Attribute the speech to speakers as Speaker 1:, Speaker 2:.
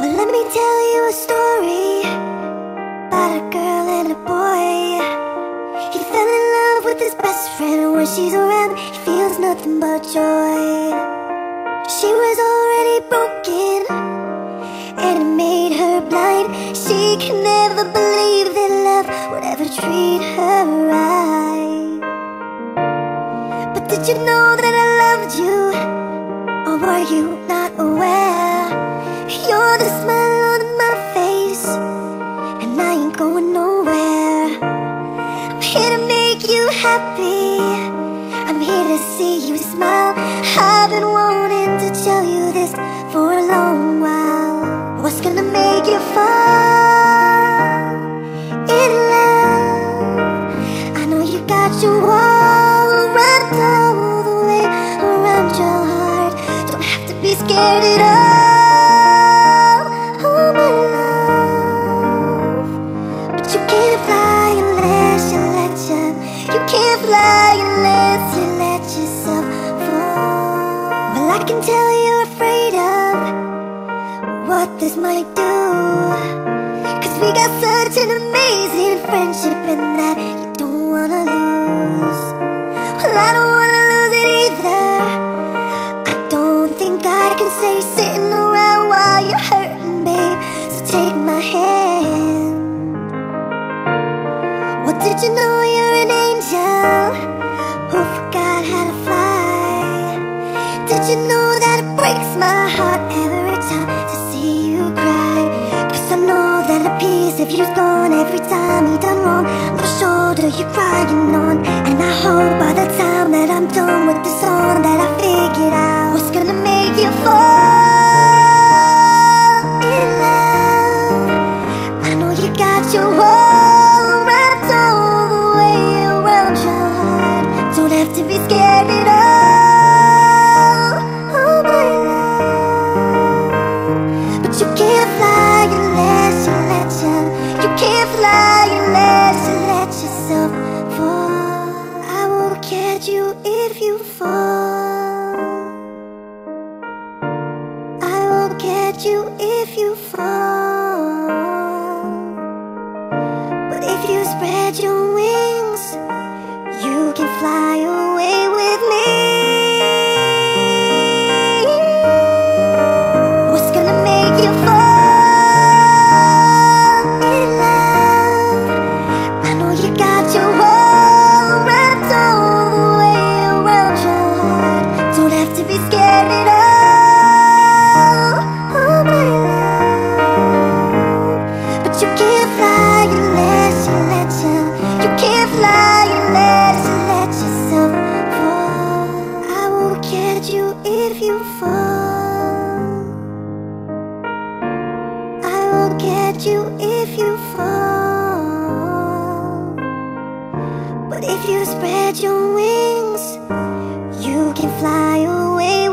Speaker 1: Well, let me tell you a story about a girl and a boy. He fell in love with his best friend. When she's around, he feels nothing but joy. She was already broken, and it made her blind. She could never believe that love would ever treat her right. But did you know that I loved you? Or were you not aware? You're the smile on my face, and I ain't going nowhere. I'm here to make you happy, I'm here to see you smile. I've been wanting to tell you this for a long while. What's gonna make you fall in love? I know you got your wall wrapped all the way around your heart. Don't have to be scared at all, oh my love. But you can't fly unless you let you can't fly unless you let yourself fall. Well, I can tell you're afraid of what this might do, 'cause we got such an amazing friendship, and that you don't wanna lose. Well, I don't wanna lose it either. I don't think I can stay sitting around while you're hurting, babe. So take my hand. Well, did you know you're an angel who forgot how to fly? Did you know that it breaks my heart every time to see you cry? 'Cause I know that a piece of you's gone every time you done wrong. The shoulder you're crying on, and I hope by the time that I'm done with this song that I figured out what's gonna make you fall in love. I know you got your wall wrapped all the way around your heart. Don't have to be scared at all, oh my love. But you can't fly unless you let you can't fly unless you let yourself fall. I will catch you if you fall. I will catch you if you fall. But if you spread your wings, you can fly away with me. What's gonna make you fall in love? I know you got your wall wrapped all the way around your heart. Don't have to be scared at all, oh my love. But you can't fly unless you let you can't fly unless you let yourself fall. I will catch you if you fall. I will catch you if you fall. But if you spread your wings, you can fly away